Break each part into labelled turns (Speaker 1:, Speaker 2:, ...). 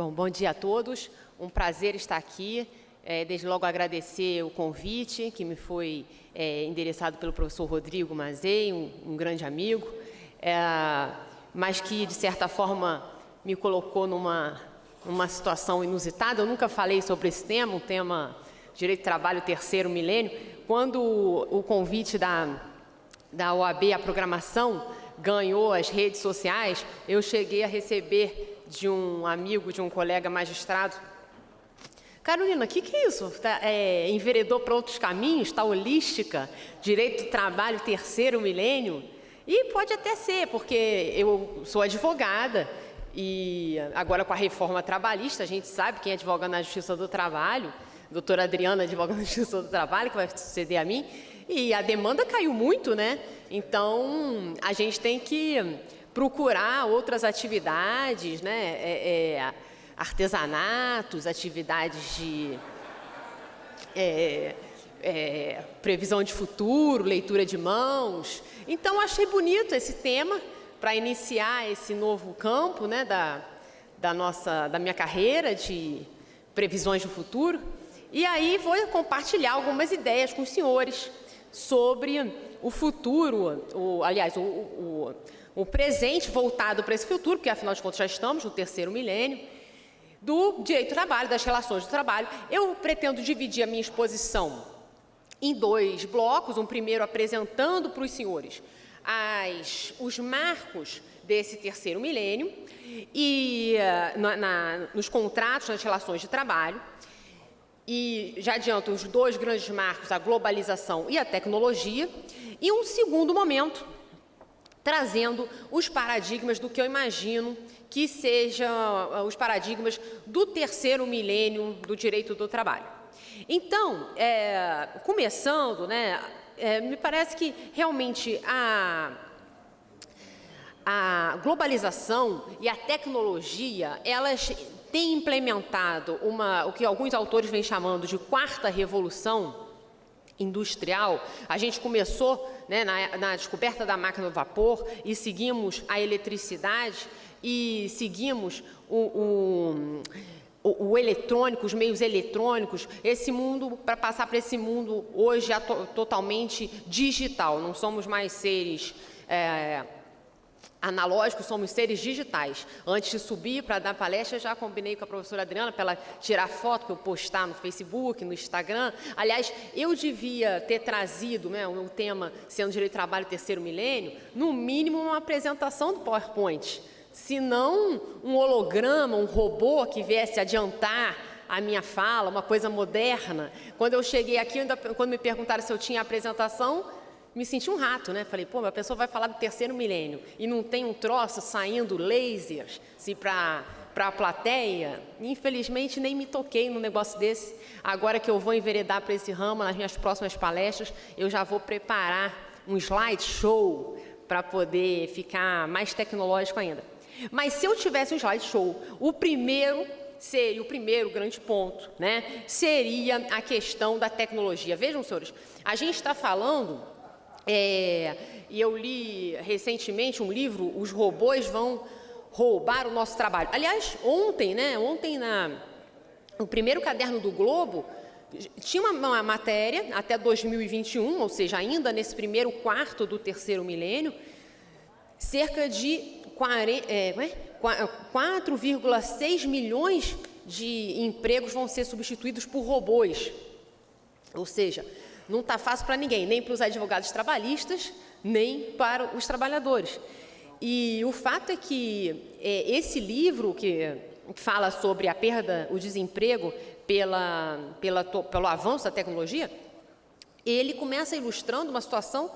Speaker 1: Bom dia a todos. Um prazer estar aqui. Desde logo agradecer o convite que me foi endereçado pelo professor Rodrigo Mazei, um grande amigo, mas que, de certa forma, me colocou numa situação inusitada. Eu nunca falei sobre esse tema, um tema Direito do Trabalho, terceiro milênio. Quando o convite da OAB, a programação, ganhou as redes sociais, eu cheguei a receber de um amigo, de um colega magistrado: Carolina, o que é isso? Enveredou para outros caminhos, está holística, direito do trabalho, terceiro milênio? E pode até ser, porque eu sou advogada e agora com a reforma trabalhista, a gente sabe quem é advogado na Justiça do Trabalho, doutora Adriana, advogada na Justiça do Trabalho, que vai suceder a mim, e a demanda caiu muito, né? Então, a gente tem que procurar outras atividades, né? Artesanatos, atividades de previsão de futuro, leitura de mãos. Então, achei bonito esse tema para iniciar esse novo campo, né, da minha carreira de previsões do futuro. E aí vou compartilhar algumas ideias com os senhores sobre o futuro, o presente voltado para esse futuro, porque afinal de contas já estamos no terceiro milênio, do direito do trabalho, das relações do trabalho. Eu pretendo dividir a minha exposição em dois blocos, um primeiro apresentando para os senhores os marcos desse terceiro milênio e nos contratos, nas relações de trabalho. E já adianto os dois grandes marcos, a globalização e a tecnologia, e um segundo momento, trazendo os paradigmas do que eu imagino que sejam os paradigmas do terceiro milênio do direito do trabalho. Então, começando, né, me parece que realmente a globalização e a tecnologia, elas têm implementado o que alguns autores vêm chamando de quarta revolução industrial. A gente começou, né, na descoberta da máquina do vapor e seguimos a eletricidade e seguimos o eletrônico, os meios eletrônicos, esse mundo, para passar para esse mundo hoje totalmente digital. Não somos mais seres analógicos, somos seres digitais. Antes de subir para dar palestra, já combinei com a professora Adriana para ela tirar foto para eu postar no Facebook, no Instagram. Aliás, eu devia ter trazido, né, o tema sendo direito do trabalho terceiro milênio, no mínimo uma apresentação do PowerPoint, se não um holograma, um robô que viesse adiantar a minha fala, uma coisa moderna. Quando eu cheguei aqui, quando me perguntaram se eu tinha apresentação, me senti um rato, né? Falei, pô, a pessoa vai falar do terceiro milênio e não tem um troço saindo lasers para a plateia. Infelizmente, nem me toquei num negócio desse. Agora que eu vou enveredar para esse ramo, nas minhas próximas palestras, eu já vou preparar um slideshow para poder ficar mais tecnológico ainda. Mas se eu tivesse um slideshow, o primeiro grande ponto, né, seria a questão da tecnologia. Vejam, senhores, a gente está falando... e eu li recentemente um livro, Os Robôs Vão Roubar o Nosso Trabalho. Aliás, ontem no primeiro caderno do Globo, tinha uma matéria até 2021, ou seja, ainda nesse primeiro quarto do terceiro milênio, cerca de 4,6 milhões de empregos vão ser substituídos por robôs. Ou seja, não está fácil para ninguém, nem para os advogados trabalhistas, nem para os trabalhadores. E o fato é que esse livro que fala sobre a perda, o desemprego pelo avanço da tecnologia, ele começa ilustrando uma situação,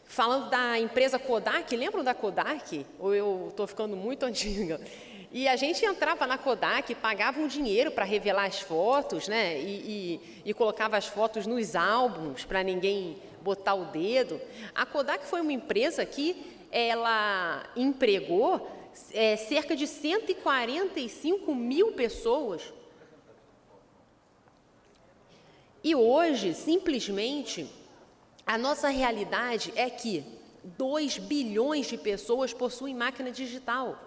Speaker 1: falando da empresa Kodak. Lembram da Kodak? Ou eu estou ficando muito antiga? E a gente entrava na Kodak, pagava um dinheiro para revelar as fotos, né? E colocava as fotos nos álbuns para ninguém botar o dedo. A Kodak foi uma empresa que ela empregou cerca de 145 mil pessoas. E hoje, simplesmente, a nossa realidade é que 2 bilhões de pessoas possuem máquina digital.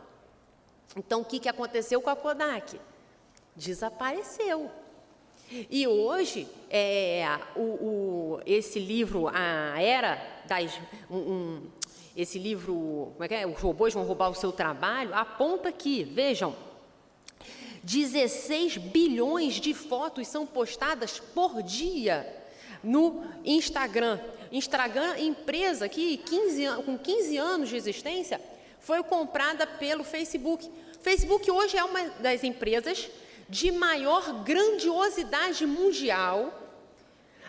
Speaker 1: Então, o que aconteceu com a Kodak? Desapareceu. E hoje, esse livro, A Era das... esse livro, como é que é? Os robôs vão roubar o seu trabalho, aponta que, vejam, 16 bilhões de fotos são postadas por dia no Instagram. Instagram, empresa que com 15 anos de existência, foi comprada pelo Facebook. Facebook hoje é uma das empresas de maior grandiosidade mundial,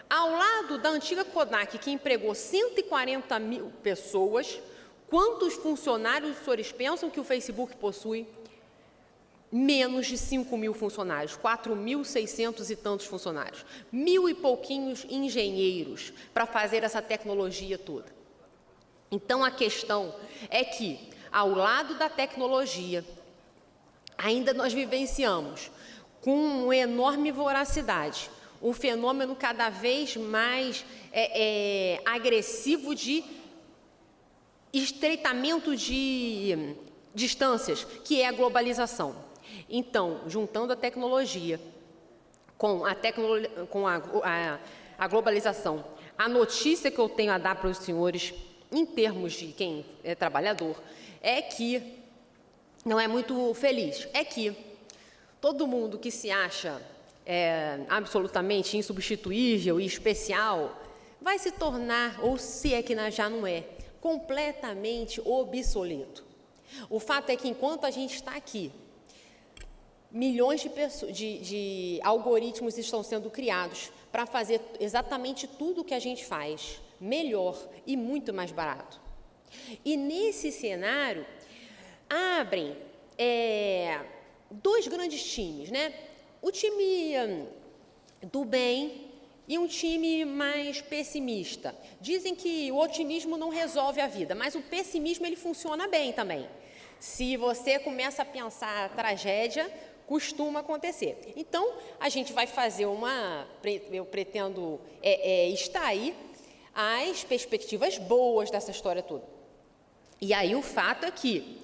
Speaker 1: ao lado da antiga Kodak, que empregou 140 mil pessoas. Quantos funcionários os senhores pensam que o Facebook possui? Menos de 5 mil funcionários, 4.600 e tantos funcionários, 1.000 e pouquinhos engenheiros para fazer essa tecnologia toda. Então, a questão é que, ao lado da tecnologia, ainda nós vivenciamos, com uma enorme voracidade, um fenômeno cada vez mais agressivo de estreitamento de distâncias, que é a globalização. Então, juntando a tecnologia com a globalização, a notícia que eu tenho a dar para os senhores, em termos de quem é trabalhador, é que não é muito feliz, é que todo mundo que se acha absolutamente insubstituível e especial vai se tornar, ou se é que já não é, completamente obsoleto. O fato é que, enquanto a gente está aqui, milhões de algoritmos estão sendo criados para fazer exatamente tudo o que a gente faz, melhor e muito mais barato. E nesse cenário, abrem dois grandes times, né? O time do bem e um time mais pessimista. Dizem que o otimismo não resolve a vida, mas o pessimismo ele funciona bem também. Se você começa a pensar a tragédia, costuma acontecer. Então, a gente vai fazer eu pretendo extrair as perspectivas boas dessa história toda. E aí o fato é que,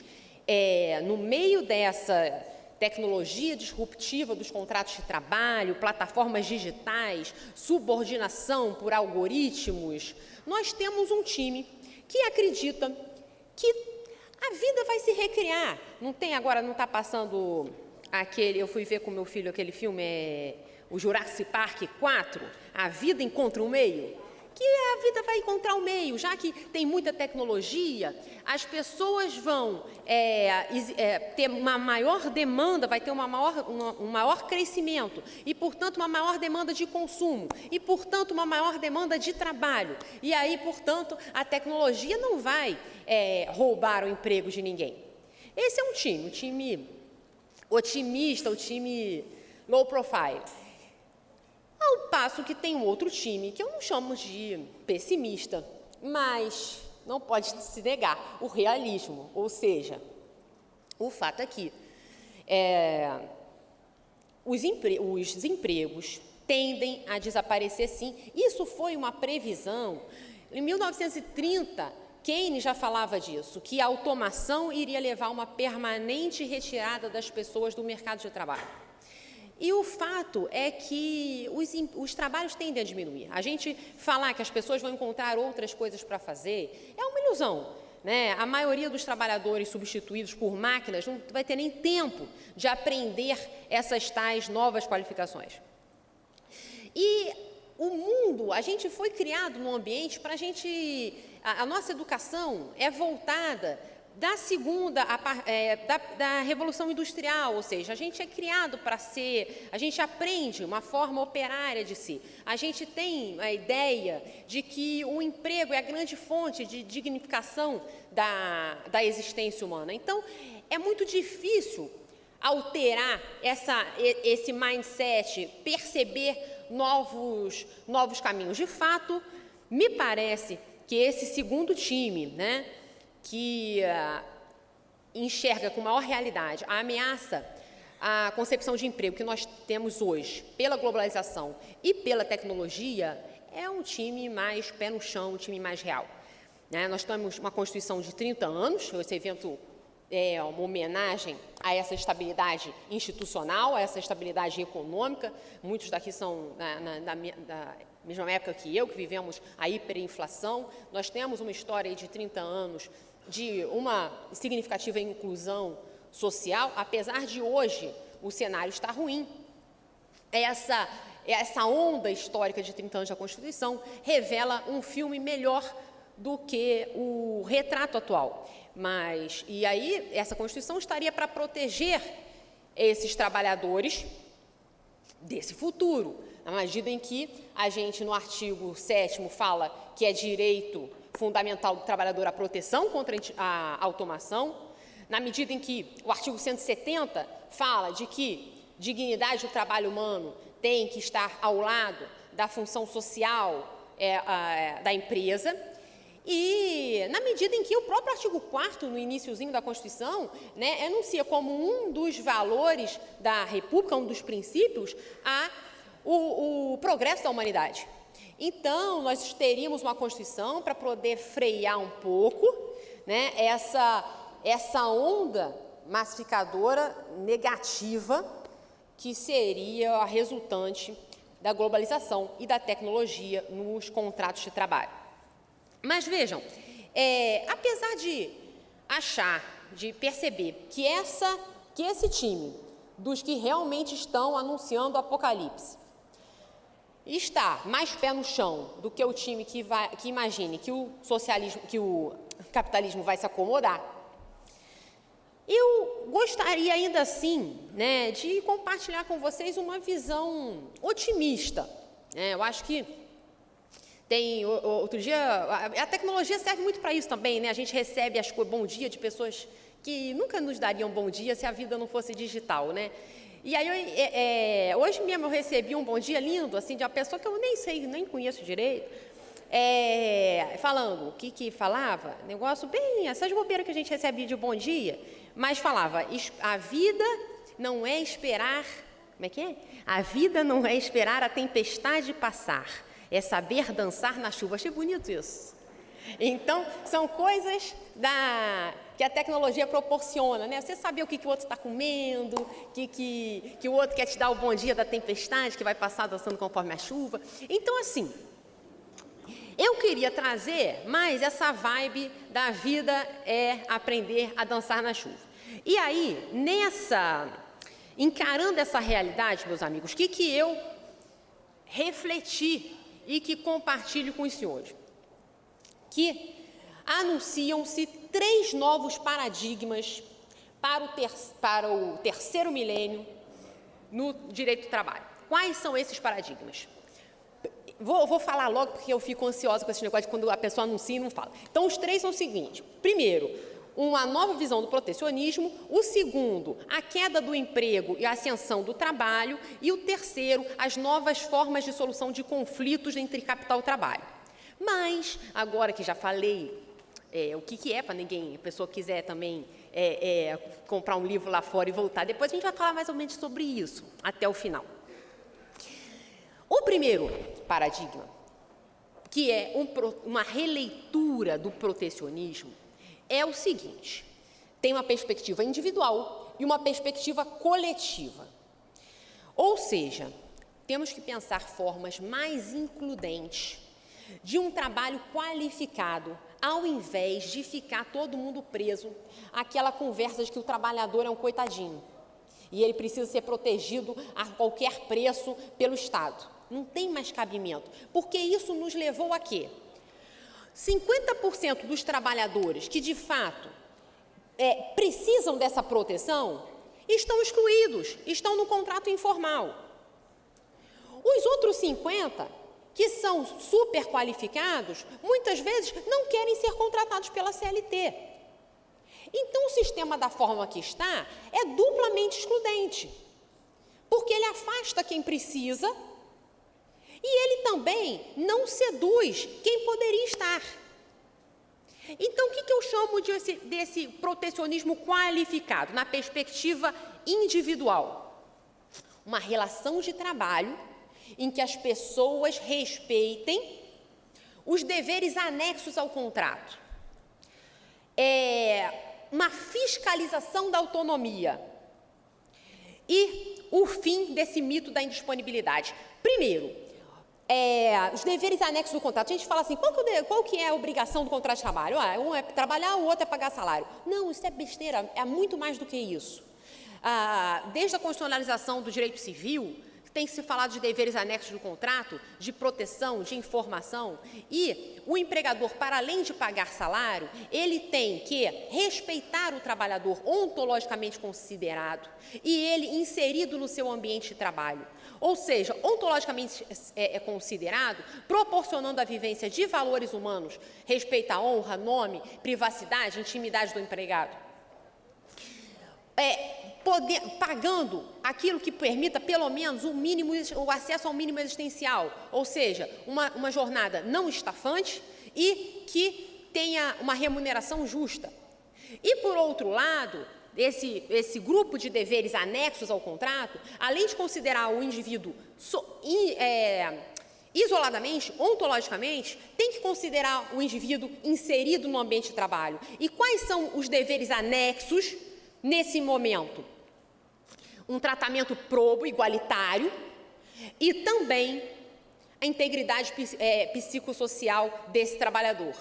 Speaker 1: no meio dessa tecnologia disruptiva dos contratos de trabalho, plataformas digitais, subordinação por algoritmos, nós temos um time que acredita que a vida vai se recriar. Não está passando eu fui ver com meu filho aquele filme, o Jurassic Park 4, A Vida Encontra um Meio, que a vida vai encontrar um meio, já que tem muita tecnologia, as pessoas vão ter uma maior demanda, vai ter um maior crescimento e, portanto, uma maior demanda de consumo e, portanto, uma maior demanda de trabalho. E aí, portanto, a tecnologia não vai roubar o emprego de ninguém. Esse é um time otimista, o time low profile. Ao passo que tem um outro time, que eu não chamo de pessimista, mas não pode se negar, o realismo. Ou seja, o fato é que os empregos tendem a desaparecer sim. Isso foi uma previsão. Em 1930, Keynes já falava disso, que a automação iria levar a uma permanente retirada das pessoas do mercado de trabalho. E o fato é que os trabalhos tendem a diminuir. A gente falar que as pessoas vão encontrar outras coisas para fazer é uma ilusão, né? A maioria dos trabalhadores substituídos por máquinas não vai ter nem tempo de aprender essas tais novas qualificações. E o mundo, a gente foi criado num ambiente para a nossa educação é voltada da Revolução Industrial, ou seja, a gente é criado para a gente aprende uma forma operária de si. A gente tem a ideia de que o emprego é a grande fonte de dignificação da existência humana. Então, é muito difícil alterar esse mindset, perceber novos caminhos. De fato, me parece que esse segundo time, né, que enxerga com maior realidade a ameaça à concepção de emprego que nós temos hoje, pela globalização e pela tecnologia, é um time mais pé no chão, um time mais real. Nós temos uma Constituição de 30 anos, esse evento uma homenagem a essa estabilidade institucional, a essa estabilidade econômica. Muitos daqui são da mesma época que eu, que vivemos a hiperinflação. Nós temos uma história aí de 30 anos de uma significativa inclusão social, apesar de hoje o cenário estar ruim. Essa onda histórica de 30 anos da Constituição revela um filme melhor do que o retrato atual. E aí, essa Constituição estaria para proteger esses trabalhadores desse futuro, na medida em que a gente, no artigo 7º, fala que é direito fundamental do trabalhador a proteção contra a automação, na medida em que o artigo 170 fala de que dignidade do trabalho humano tem que estar ao lado da função social da empresa, e na medida em que o próprio artigo 4º, no iniciozinho da Constituição, enuncia como um dos valores da República, um dos princípios, o progresso da humanidade. Então, nós teríamos uma Constituição para poder frear um pouco essa onda massificadora negativa que seria a resultante da globalização e da tecnologia nos contratos de trabalho. Mas vejam, apesar de perceber que esse time dos que realmente estão anunciando o apocalipse está mais pé no chão do que o time que imagine que o capitalismo vai se acomodar, eu gostaria ainda assim, de compartilhar com vocês uma visão otimista. Eu acho que outro dia, a tecnologia serve muito para isso também, A gente recebe bom dia de pessoas que nunca nos dariam bom dia se a vida não fosse digital, E aí, hoje mesmo eu recebi um bom dia lindo, assim, de uma pessoa que eu nem conheço direito, falando o que falava, negócio bem, essas bobeiras que a gente recebe de bom dia, mas falava, a vida não é esperar, como é que é? A vida não é esperar a tempestade passar, é saber dançar na chuva. Achei bonito isso. Então, são coisas que a tecnologia proporciona, Você saber o que o outro está comendo, que o outro quer te dar o bom dia da tempestade, que vai passar dançando conforme a chuva. Então, assim, eu queria trazer mais essa vibe da vida aprender a dançar na chuva. E aí, encarando essa realidade, meus amigos, o que eu refleti e que compartilho com os senhores? Que anunciam-se 3 novos paradigmas para o terceiro milênio no direito do trabalho. Quais são esses paradigmas? Vou falar logo, porque eu fico ansiosa com esse negócio de quando a pessoa anuncia e não fala. Então, os 3 são os seguintes. Primeiro, uma nova visão do protecionismo. O segundo, a queda do emprego e a ascensão do trabalho. E o terceiro, as novas formas de solução de conflitos entre capital e trabalho. Mas, agora que já falei o que é, para ninguém, a pessoa quiser também comprar um livro lá fora e voltar, depois a gente vai falar mais ou menos sobre isso, até o final. O primeiro paradigma, que é uma releitura do protecionismo, é o seguinte: tem uma perspectiva individual e uma perspectiva coletiva. Ou seja, temos que pensar formas mais includentes de um trabalho qualificado, ao invés de ficar todo mundo preso àquela conversa de que o trabalhador é um coitadinho e ele precisa ser protegido a qualquer preço pelo Estado. Não tem mais cabimento, porque isso nos levou a quê? 50% dos trabalhadores que, de fato, precisam dessa proteção estão excluídos, estão no contrato informal. Os outros 50%, que são super qualificados, muitas vezes não querem ser contratados pela CLT. Então, o sistema da forma que está é duplamente excludente, porque ele afasta quem precisa e ele também não seduz quem poderia estar. Então, o que eu chamo desse protecionismo qualificado, na perspectiva individual? Uma relação de trabalho em que as pessoas respeitem os deveres anexos ao contrato. uma fiscalização da autonomia e o fim desse mito da indisponibilidade. Primeiro, os deveres anexos do contrato. A gente fala assim, qual que é a obrigação do contrato de trabalho? Um é trabalhar, o outro é pagar salário. Não, isso é besteira, é muito mais do que isso. Desde a constitucionalização do direito civil, tem se falado de deveres anexos do contrato, de proteção, de informação, e o empregador, para além de pagar salário, ele tem que respeitar o trabalhador ontologicamente considerado e ele inserido no seu ambiente de trabalho. Ou seja, ontologicamente considerado, proporcionando a vivência de valores humanos, respeito à honra, nome, privacidade, intimidade do empregado. Pagando aquilo que permita, pelo menos, o acesso ao mínimo existencial, ou seja, uma jornada não estafante e que tenha uma remuneração justa. E, por outro lado, esse grupo de deveres anexos ao contrato, além de considerar o indivíduo isoladamente, ontologicamente, tem que considerar o indivíduo inserido no ambiente de trabalho. E quais são os deveres anexos nesse momento? Um tratamento probo, igualitário, e também a integridade psicossocial desse trabalhador.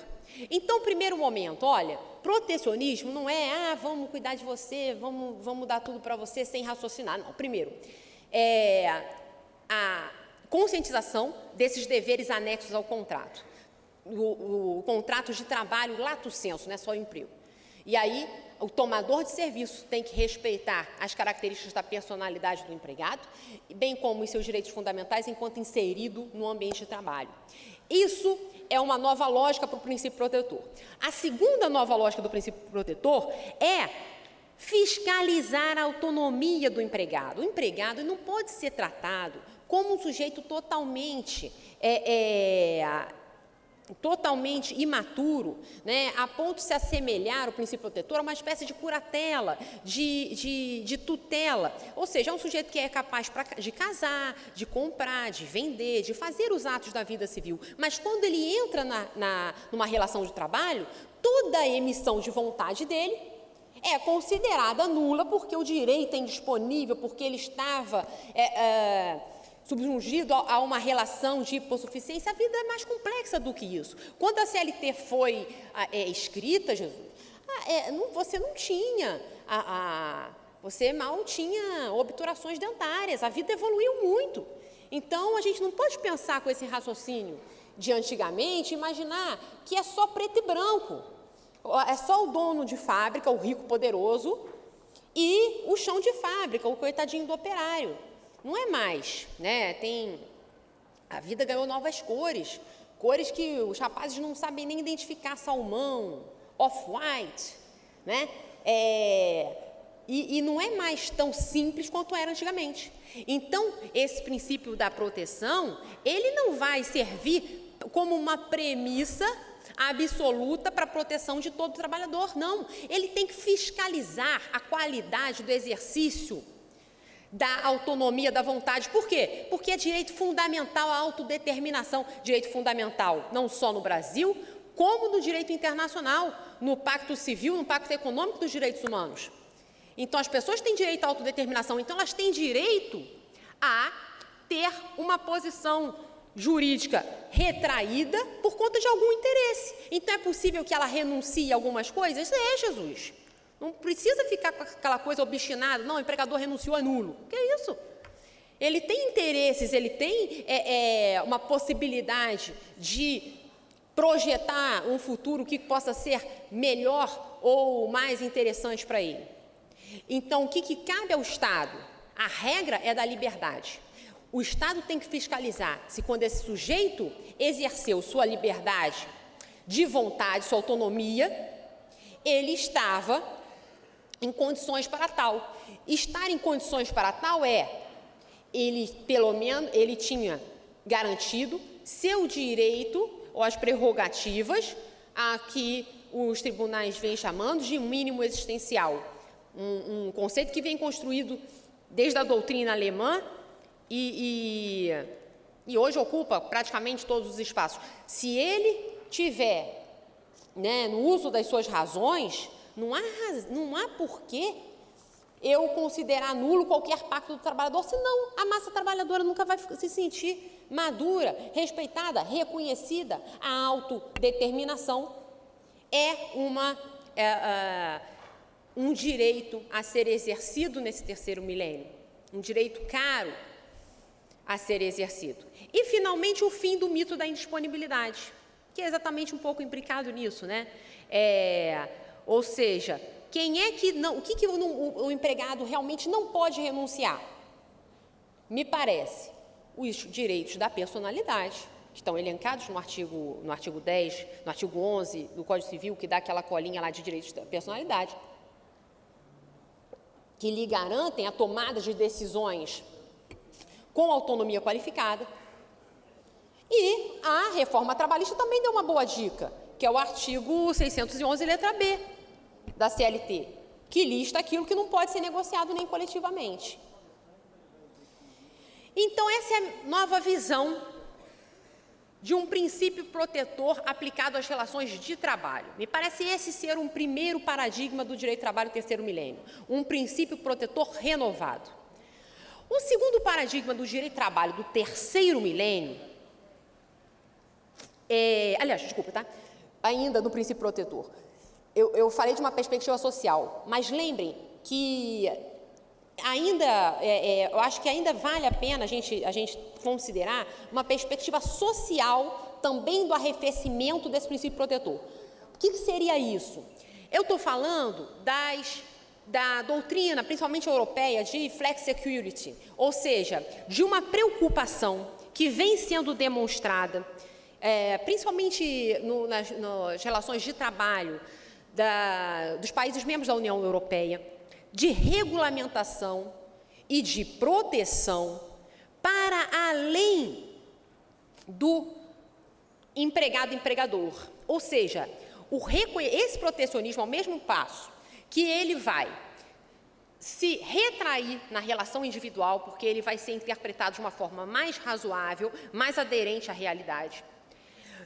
Speaker 1: Então, primeiro momento, olha, protecionismo não é, vamos cuidar de você, vamos dar tudo para você sem raciocinar. Não, primeiro, a conscientização desses deveres anexos ao contrato. O contrato de trabalho lato sensu, não é só o emprego. E aí, o tomador de serviço tem que respeitar as características da personalidade do empregado, bem como os seus direitos fundamentais enquanto inserido no ambiente de trabalho. Isso é uma nova lógica para o princípio protetor. A segunda nova lógica do princípio protetor é fiscalizar a autonomia do empregado. O empregado não pode ser tratado como um sujeito totalmente imaturo, né, a ponto de se assemelhar, o princípio protetor, a uma espécie de curatela, de tutela. Ou seja, é um sujeito que é capaz de casar, de comprar, de vender, de fazer os atos da vida civil. Mas quando ele entra numa relação de trabalho, toda a emissão de vontade dele é considerada nula porque o direito é indisponível, porque ele estava subjungido a uma relação de hipossuficiência. A vida é mais complexa do que isso. Quando a CLT foi escrita, Jesus, você não tinha, você mal tinha obturações dentárias, a vida evoluiu muito. Então, a gente não pode pensar com esse raciocínio de antigamente, imaginar que é só preto e branco, é só o dono de fábrica, o rico poderoso, e o chão de fábrica, o coitadinho do operário. Não é mais, né? A vida ganhou novas cores que os rapazes não sabem nem identificar, salmão, off-white, né? E não é mais tão simples quanto era antigamente. Então, esse princípio da proteção, ele não vai servir como uma premissa absoluta para a proteção de todo trabalhador, não. Ele tem que fiscalizar a qualidade do exercício da autonomia, da vontade. Por quê? Porque é direito fundamental a autodeterminação, direito fundamental não só no Brasil, como no direito internacional, no Pacto Civil, no Pacto Econômico dos Direitos Humanos. Então, as pessoas têm direito à autodeterminação, então elas têm direito a ter uma posição jurídica retraída por conta de algum interesse. Então, é possível que ela renuncie a algumas coisas? Jesus. Não precisa ficar com aquela coisa obstinada, não, o empregador renunciou, é nulo. Que é isso? Ele tem interesses, ele tem uma possibilidade de projetar um futuro que possa ser melhor ou mais interessante para ele. Então, o que cabe ao Estado? A regra é da liberdade. O Estado tem que fiscalizar se quando esse sujeito exerceu sua liberdade de vontade, sua autonomia, ele estava em condições para tal. Estar em condições para tal ele, pelo menos, ele tinha garantido seu direito ou as prerrogativas a que os tribunais vêm chamando de mínimo existencial. Um conceito que vem construído desde a doutrina alemã e hoje ocupa praticamente todos os espaços. Se ele tiver, né, no uso das suas razões, Não há porquê eu considerar nulo qualquer pacto do trabalhador, senão a massa trabalhadora nunca vai se sentir madura, respeitada, reconhecida. A autodeterminação é um direito a ser exercido nesse terceiro milênio, um direito caro a ser exercido. E, finalmente, o fim do mito da indisponibilidade, que é exatamente um pouco implicado nisso, né? Ou seja, o empregado realmente não pode renunciar? Me parece, os direitos da personalidade, que estão elencados no artigo 10, no artigo 11 do Código Civil, que dá aquela colinha lá de direitos da personalidade, que lhe garantem a tomada de decisões com autonomia qualificada. E a reforma trabalhista também deu uma boa dica, que é o artigo 611, letra B, da CLT, que lista aquilo que não pode ser negociado nem coletivamente. Então, essa é a nova visão de um princípio protetor aplicado às relações de trabalho. Me parece esse ser um primeiro paradigma do direito do trabalho do terceiro milênio, um princípio protetor renovado. O segundo paradigma do direito do trabalho do terceiro milênio, ainda do princípio protetor, eu falei de uma perspectiva social, mas lembrem que eu acho que ainda vale a pena a gente considerar uma perspectiva social também do arrefecimento desse princípio protetor. O que seria isso? Eu estou falando da doutrina, principalmente europeia, de flexicurity, ou seja, de uma preocupação que vem sendo demonstrada, principalmente nas relações de trabalho dos países membros da União Europeia, de regulamentação e de proteção para além do empregado-empregador. Ou seja, esse protecionismo, ao mesmo passo que ele vai se retrair na relação individual, porque ele vai ser interpretado de uma forma mais razoável, mais aderente à realidade.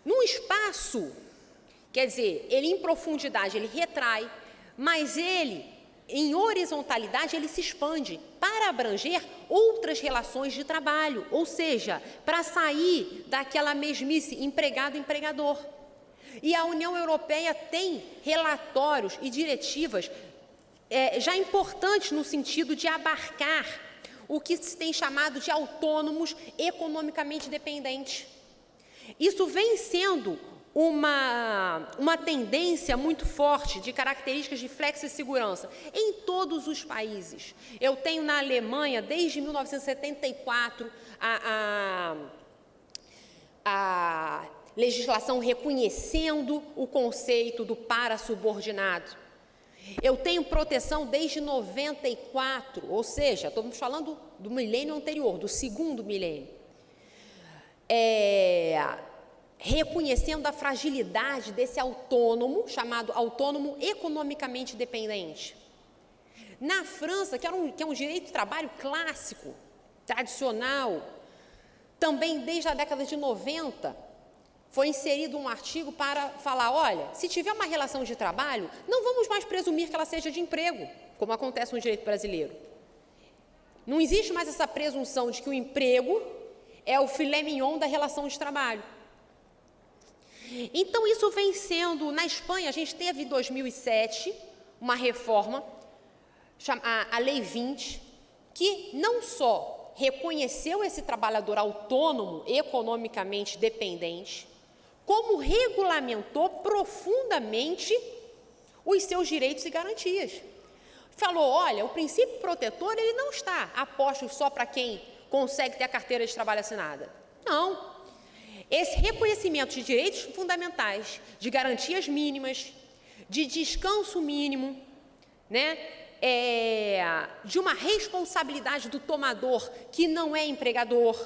Speaker 1: Num espaço, quer dizer, ele em profundidade, ele retrai, mas ele em horizontalidade, ele se expande para abranger outras relações de trabalho, ou seja, para sair daquela mesmice empregado-empregador. E a União Europeia tem relatórios e diretivas já importantes no sentido de abarcar o que se tem chamado de autônomos economicamente dependentes. Isso vem sendo uma tendência muito forte de características de flexi-segurança em todos os países. Eu tenho na Alemanha, desde 1974, a legislação reconhecendo o conceito do para-subordinado. Eu tenho proteção desde 94, ou seja, estamos falando do milênio anterior, do segundo milênio. Reconhecendo a fragilidade desse autônomo, chamado autônomo economicamente dependente. Na França, que é um direito de trabalho clássico, tradicional, também desde a década de 90, foi inserido um artigo para falar, olha, se tiver uma relação de trabalho, não vamos mais presumir que ela seja de emprego, como acontece no direito brasileiro. Não existe mais essa presunção de que o emprego é o filé mignon da relação de trabalho. Então, isso vem sendo, na Espanha, a gente teve em 2007 uma reforma, a Lei 20, que não só reconheceu esse trabalhador autônomo, economicamente dependente, como regulamentou profundamente os seus direitos e garantias. Falou, olha, o princípio protetor, ele não está aposto só para quem consegue ter a carteira de trabalho assinada. Não. Esse reconhecimento de direitos fundamentais, de garantias mínimas, de descanso mínimo, né, de uma responsabilidade do tomador que não é empregador,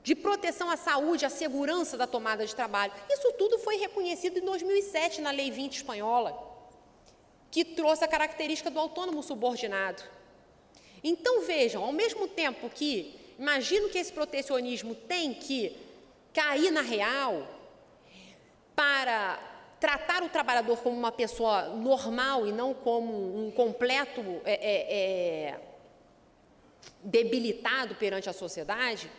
Speaker 1: de proteção à saúde, à segurança da tomada de trabalho. Isso tudo foi reconhecido em 2007 na Lei 20 espanhola, que trouxe a característica do autônomo subordinado. Então, vejam, ao mesmo tempo que imagino que esse protecionismo tem que cair na real para tratar o trabalhador como uma pessoa normal e não como um completo debilitado perante a sociedade,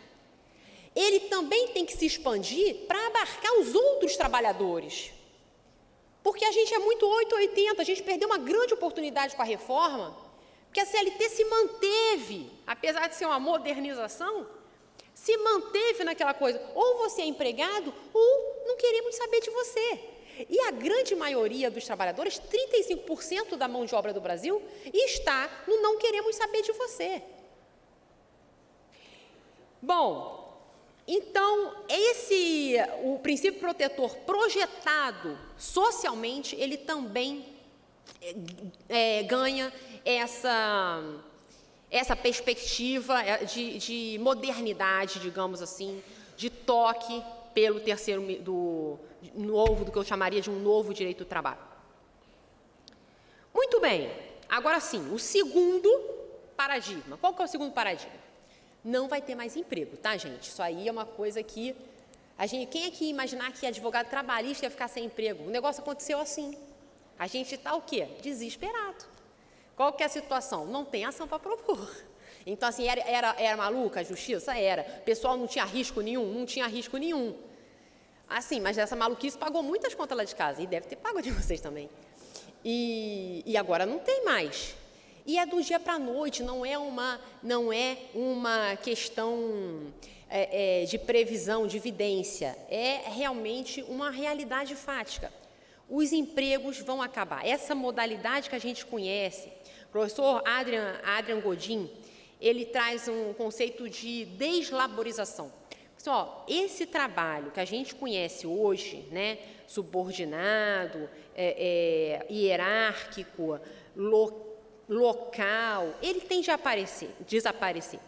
Speaker 1: ele também tem que se expandir para abarcar os outros trabalhadores. Porque a gente é muito 880, a gente perdeu uma grande oportunidade com a reforma, porque a CLT se manteve, apesar de ser uma modernização, se manteve naquela coisa, ou você é empregado, ou não queremos saber de você. E a grande maioria dos trabalhadores, 35% da mão de obra do Brasil, está no não queremos saber de você. Bom, então, o princípio protetor projetado socialmente, ele também ganha essa perspectiva de modernidade, digamos assim, de toque pelo terceiro, do que eu chamaria de um novo direito do trabalho. Muito bem, agora sim, o segundo paradigma. Qual que é o segundo paradigma? Não vai ter mais emprego, tá, gente? Isso aí é uma coisa que quem é que ia imaginar que advogado trabalhista ia ficar sem emprego? O negócio aconteceu assim. A gente está o quê? Desesperado. Qual que é a situação? Não tem ação para propor. Então, assim, era maluca a justiça? Era. O pessoal não tinha risco nenhum? Não tinha risco nenhum. Assim, mas essa maluquice pagou muitas contas lá de casa. E deve ter pago de vocês também. E agora não tem mais. E é do dia para a noite, não é uma questão de previsão, de evidência. É realmente uma realidade fática. Os empregos vão acabar. Essa modalidade que a gente conhece, o professor Adrian Godin, ele traz um conceito de deslaborização. Assim, esse trabalho que a gente conhece hoje, né, subordinado, hierárquico, local, ele tem de desaparecer.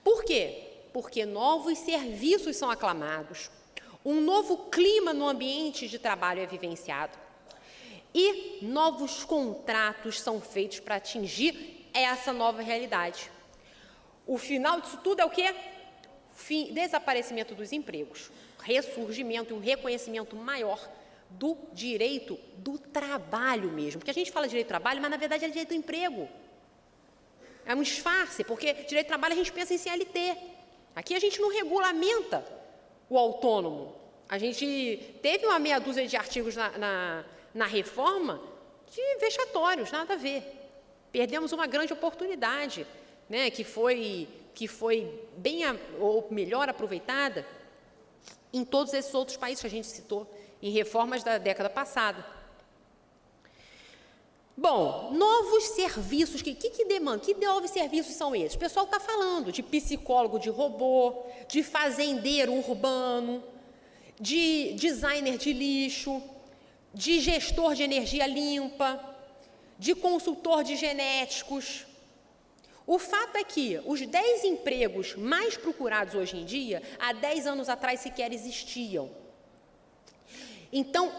Speaker 1: Por quê? Porque novos serviços são aclamados, um novo clima no ambiente de trabalho é vivenciado e novos contratos são feitos para atingir essa nova realidade. O final disso tudo é o quê? Desaparecimento dos empregos, ressurgimento e um reconhecimento maior do direito do trabalho mesmo. Porque a gente fala direito do trabalho, mas na verdade é direito do emprego. É um disfarce, porque direito do trabalho a gente pensa em CLT. Aqui a gente não regulamenta o autônomo. A gente teve uma meia dúzia de artigos na reforma de vexatórios, nada a ver. Perdemos uma grande oportunidade, né, que foi bem ou melhor aproveitada em todos esses outros países que a gente citou, em reformas da década passada. Bom, novos serviços, que demanda? Que novos serviços são esses? O pessoal está falando de psicólogo de robô, de fazendeiro urbano, de designer de lixo, de gestor de energia limpa, de consultor de genéticos. O fato é que os 10 empregos mais procurados hoje em dia, há 10 anos atrás sequer existiam. Então,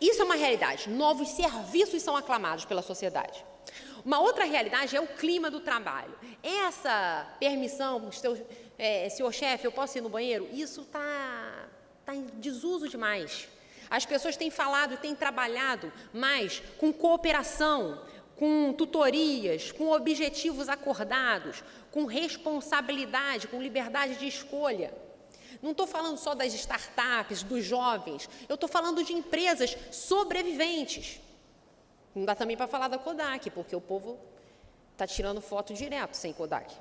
Speaker 1: isso é uma realidade. Novos serviços são aclamados pela sociedade. Uma outra realidade é o clima do trabalho. Essa permissão, senhor chefe, eu posso ir no banheiro? Isso está em desuso demais. As pessoas têm falado e têm trabalhado mais com cooperação, com tutorias, com objetivos acordados, com responsabilidade, com liberdade de escolha. Não estou falando só das startups, dos jovens, eu estou falando de empresas sobreviventes. Não dá também para falar da Kodak, porque o povo está tirando foto direto sem Kodak.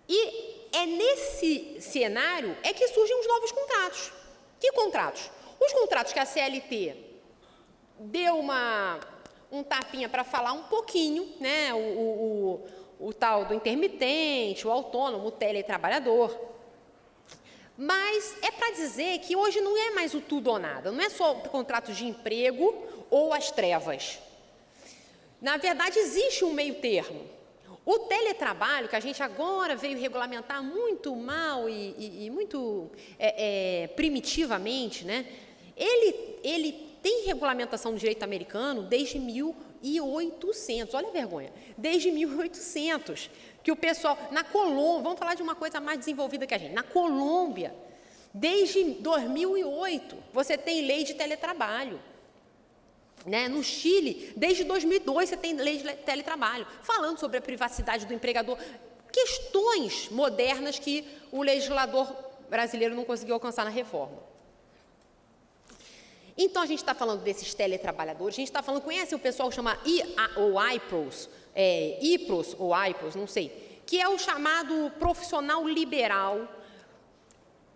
Speaker 1: E é nesse cenário que surgem os novos contratos. Que contratos? Os contratos que a CLT deu um tapinha para falar um pouquinho, né? O tal do intermitente, o autônomo, o teletrabalhador. Mas é para dizer que hoje não é mais o tudo ou nada, não é só contratos de emprego ou as trevas. Na verdade, existe um meio termo. O teletrabalho, que a gente agora veio regulamentar muito mal e muito primitivamente, né? Ele tem regulamentação do direito americano desde 1800, olha a vergonha, desde 1800, que o pessoal, na Colômbia, vamos falar de uma coisa mais desenvolvida que a gente, na Colômbia, Desde 2008, você tem lei de teletrabalho. Né? No Chile, desde 2002, você tem lei de teletrabalho, falando sobre a privacidade do empregador, questões modernas que o legislador brasileiro não conseguiu alcançar na reforma. Então, a gente está falando desses teletrabalhadores, a gente está falando, conhece o pessoal que chama IPROS, IPROS ou IPROS, não sei, que é o chamado profissional liberal,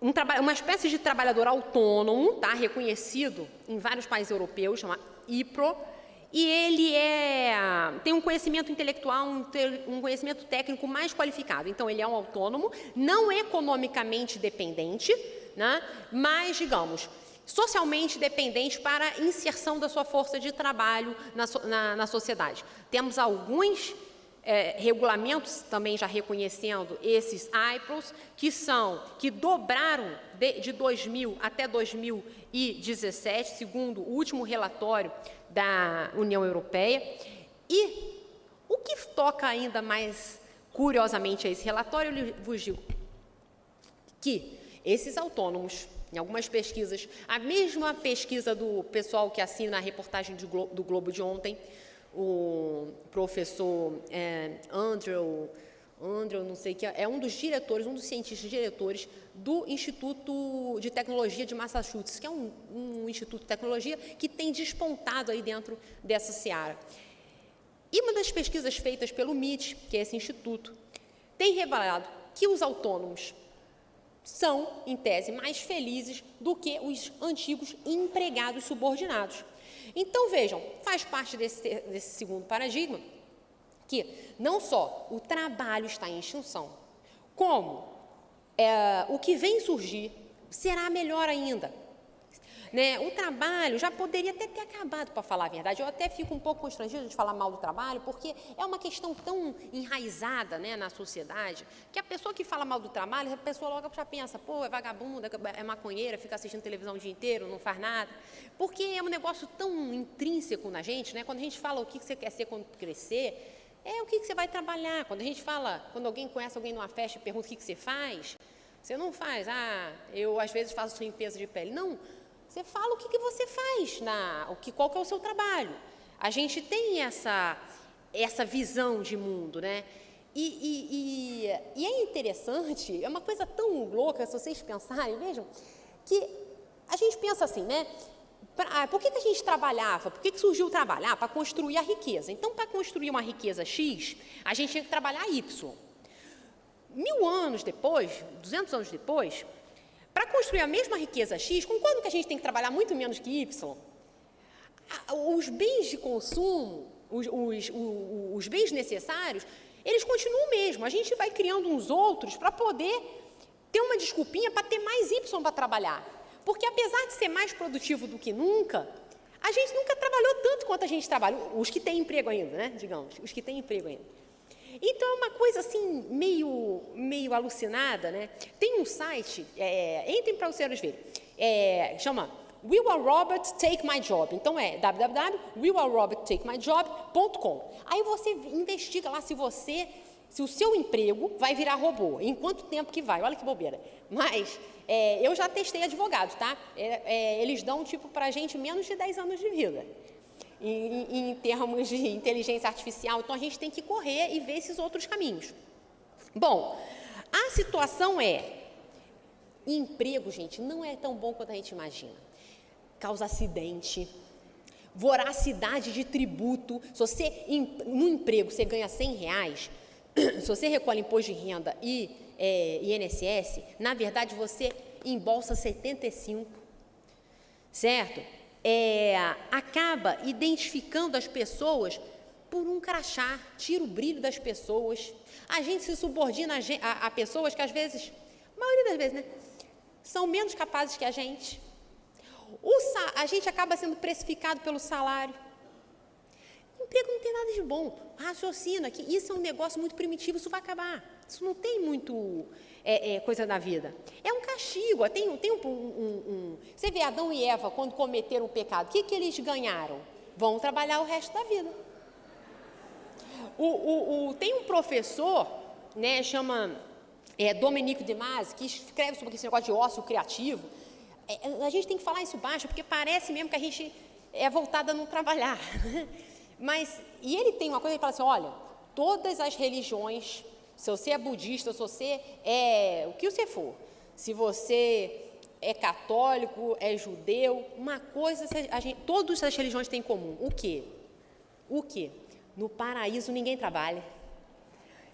Speaker 1: uma espécie de trabalhador autônomo, tá, reconhecido em vários países europeus, chama IPRO, e ele tem um conhecimento intelectual, um conhecimento técnico mais qualificado. Então, ele é um autônomo, não economicamente dependente, né, mas, digamos, socialmente dependente para a inserção da sua força de trabalho na sociedade. Temos alguns regulamentos também já reconhecendo esses IPROS, que dobraram de 2000 até 2017, segundo o último relatório da União Europeia. E o que toca ainda mais curiosamente a esse relatório, eu vos digo que esses autônomos, em algumas pesquisas, a mesma pesquisa do pessoal que assina a reportagem do Globo de ontem, o professor Andrew, não sei que é um dos diretores, um dos cientistas diretores do Instituto de Tecnologia de Massachusetts, que é um instituto de tecnologia que tem despontado aí dentro dessa seara. E uma das pesquisas feitas pelo MIT, que é esse instituto, tem revelado que os autônomos são, em tese, mais felizes do que os antigos empregados subordinados. Então, vejam, faz parte desse segundo paradigma que não só o trabalho está em extinção, como o que vem surgir será melhor ainda. Né? O trabalho já poderia até ter acabado, para falar a verdade. Eu até fico um pouco constrangida de falar mal do trabalho, porque é uma questão tão enraizada, né, na sociedade, que a pessoa que fala mal do trabalho, a pessoa logo já pensa, pô, é vagabunda, é maconheira, fica assistindo televisão o dia inteiro, não faz nada. Porque é um negócio tão intrínseco na gente, né? Quando a gente fala o que você quer ser quando crescer, o que você vai trabalhar. Quando a gente fala, quando alguém conhece alguém numa festa e pergunta o que você faz, você não faz, eu às vezes faço limpeza de pele. Não. Você fala o que você faz, qual que é o seu trabalho. A gente tem essa visão de mundo, né? E é interessante, é uma coisa tão louca, se vocês pensarem, vejam, que a gente pensa assim, né? Por que a gente trabalhava? Por que surgiu o trabalho? Para construir a riqueza. Então, para construir uma riqueza X, a gente tinha que trabalhar Y. 1000 anos depois, 200 anos depois, para construir a mesma riqueza X, concordo que a gente tem que trabalhar muito menos que Y? Os bens de consumo, os bens necessários, eles continuam o mesmo. A gente vai criando uns outros para poder ter uma desculpinha para ter mais Y para trabalhar. Porque, apesar de ser mais produtivo do que nunca, a gente nunca trabalhou tanto quanto a gente trabalha. Os que têm emprego ainda, né? Digamos, os que têm emprego ainda. Então, é uma coisa assim, meio alucinada, né? Tem um site, entrem para vocês verem, chama Will a Robot Take My Job? Então, www.willarobottakemyjob.com. Aí você investiga lá se o seu emprego vai virar robô, em quanto tempo que vai, olha que bobeira. Mas, eu já testei advogado, tá? Eles dão, para a gente, menos de 10 anos de vida. Em termos de inteligência artificial, então a gente tem que correr e ver esses outros caminhos. Bom, a situação emprego, gente, não é tão bom quanto a gente imagina. Causa acidente, voracidade de tributo. Se você, no emprego, você ganha R$100, se você recolhe imposto de renda e INSS, na verdade, você embolsa 75, certo? Acaba identificando as pessoas por um crachá, tira o brilho das pessoas. A gente se subordina a pessoas que, às vezes, a maioria das vezes, né, são menos capazes que a gente. A gente acaba sendo precificado pelo salário. Emprego não tem nada de bom. Raciocina que isso é um negócio muito primitivo, isso vai acabar. Isso não tem muito coisa na vida. É um castigo. Você vê Adão e Eva, quando cometeram o pecado, o que eles ganharam? Vão trabalhar o resto da vida. Tem um professor, né, chama Domenico De Masi, que escreve sobre esse negócio de ócio criativo, a gente tem que falar isso baixo, porque parece mesmo que a gente é voltada a não trabalhar. E ele tem uma coisa, ele fala assim, olha, todas as religiões, se você é budista, se você é o que você for, se você é católico, é judeu, uma coisa, todas as religiões têm em comum. O quê? O quê? No paraíso ninguém trabalha.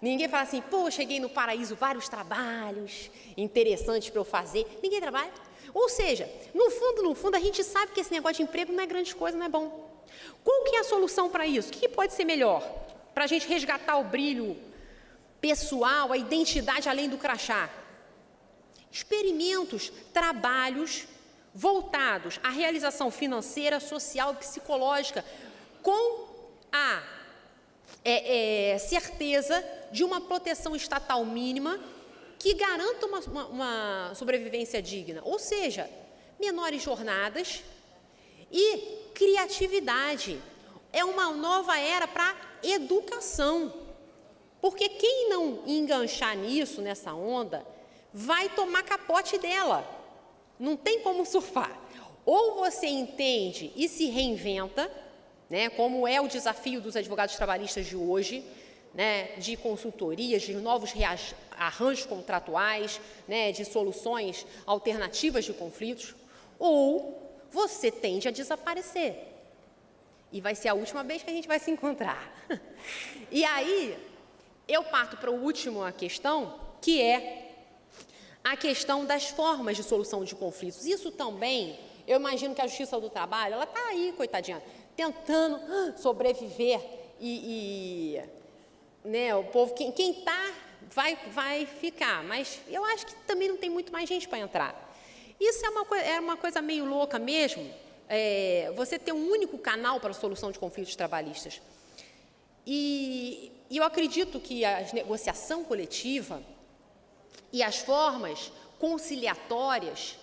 Speaker 1: Ninguém fala assim, pô, cheguei no paraíso, vários trabalhos interessantes para eu fazer. Ninguém trabalha. Ou seja, no fundo, a gente sabe que esse negócio de emprego não é grande coisa, não é bom. Qual que é a solução para isso? O que pode ser melhor? Para a gente resgatar o brilho pessoal, a identidade além do crachá. Experimentos, trabalhos voltados à realização financeira, social e psicológica, com a certeza de uma proteção estatal mínima que garanta uma sobrevivência digna. Ou seja, menores jornadas e criatividade. É uma nova era para educação. Porque quem não enganchar nisso, nessa onda, vai tomar capote dela. Não tem como surfar. Ou você entende e se reinventa, né, como é o desafio dos advogados trabalhistas de hoje, né, de consultorias, de novos arranjos contratuais, né, de soluções alternativas de conflitos, ou você tende a desaparecer. E vai ser a última vez que a gente vai se encontrar. E aí, eu parto para a última questão, que é a questão das formas de solução de conflitos. Isso também, eu imagino que a Justiça do Trabalho, ela está aí, coitadinha, tentando sobreviver né, o povo, quem está, vai ficar, mas eu acho que também não tem muito mais gente para entrar. Isso é uma coisa meio louca mesmo, você ter um único canal para a solução de conflitos trabalhistas. E eu acredito que a negociação coletiva e as formas conciliatórias,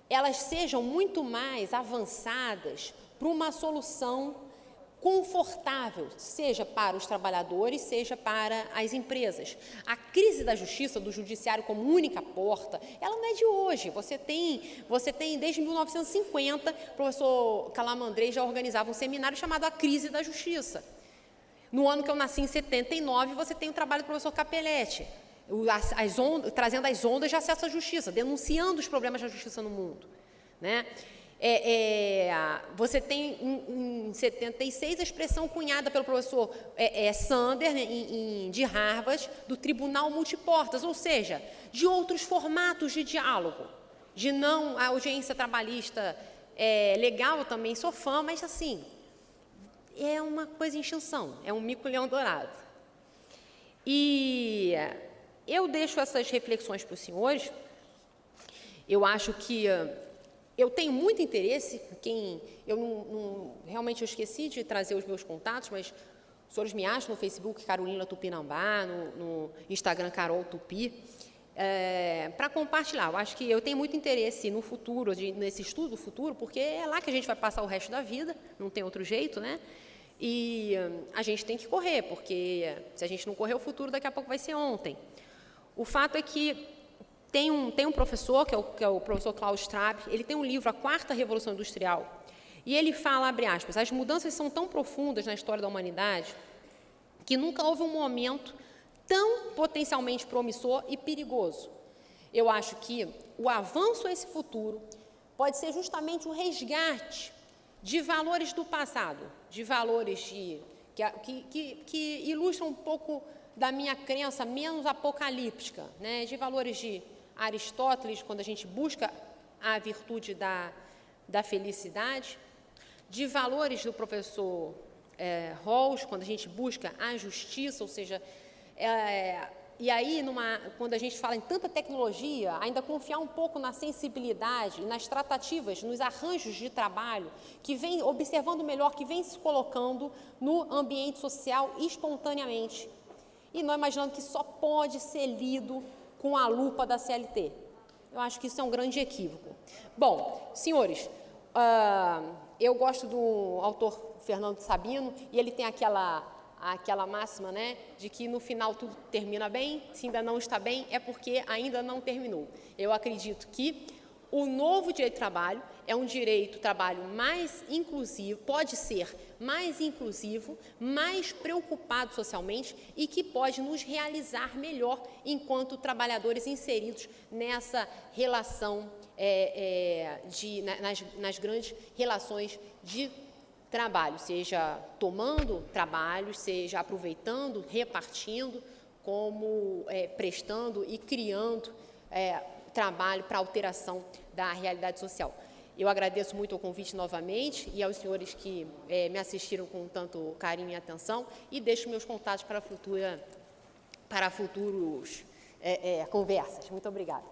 Speaker 1: elas sejam muito mais avançadas para uma solução confortável, seja para os trabalhadores, seja para as empresas. A crise da justiça, do judiciário como única porta, ela não é de hoje. Você tem desde 1950, o professor Calamandrei já organizava um seminário chamado A Crise da Justiça. No ano que eu nasci, em 79, você tem o trabalho do professor Capelletti, trazendo as ondas de acesso à justiça, denunciando os problemas da justiça no mundo, né? Você tem, em 76, a expressão cunhada pelo professor Sander, né, de Harvard, do Tribunal Multiportas, ou seja, de outros formatos de diálogo, de não a audiência trabalhista legal, eu também sou fã, mas assim, é uma coisa em extinção, é um mico-leão dourado. E eu deixo essas reflexões para os senhores. Eu acho que eu tenho muito interesse, realmente eu esqueci de trazer os meus contatos, mas os senhores me acham no Facebook Carolina Tupinambá, no Instagram Carol Tupi, para compartilhar. Eu acho que eu tenho muito interesse no futuro, nesse estudo do futuro, porque é lá que a gente vai passar o resto da vida, não tem outro jeito, né? E a gente tem que correr, porque se a gente não correr, o futuro daqui a pouco vai ser ontem. O fato é que tem um professor, que é o professor Klaus Schwab, ele tem um livro, A Quarta Revolução Industrial, e ele fala, abre aspas, as mudanças são tão profundas na história da humanidade que nunca houve um momento tão potencialmente promissor e perigoso. Eu acho que o avanço a esse futuro pode ser justamente um resgate de valores do passado, de valores que ilustram um pouco da minha crença menos apocalíptica, né? De valores de Aristóteles, quando a gente busca a virtude da felicidade, de valores do professor Rawls, quando a gente busca a justiça, ou seja, e aí, quando a gente fala em tanta tecnologia, ainda confiar um pouco na sensibilidade, nas tratativas, nos arranjos de trabalho, que vem observando melhor, que vem se colocando no ambiente social espontaneamente. E não imaginando que só pode ser lido com a lupa da CLT. Eu acho que isso é um grande equívoco. Bom, senhores, eu gosto do autor Fernando Sabino, e ele tem aquela aquela máxima, né, de que no final tudo termina bem, se ainda não está bem, é porque ainda não terminou. Eu acredito que o novo direito do trabalho é um direito do trabalho mais inclusivo, pode ser mais inclusivo, mais preocupado socialmente e que pode nos realizar melhor enquanto trabalhadores inseridos nessa relação, nas grandes relações de trabalho, seja tomando trabalho, seja aproveitando, repartindo, como prestando e criando trabalho para alteração da realidade social. Eu agradeço muito o convite novamente e aos senhores que me assistiram com tanto carinho e atenção e deixo meus contatos para futuros conversas. Muito obrigada.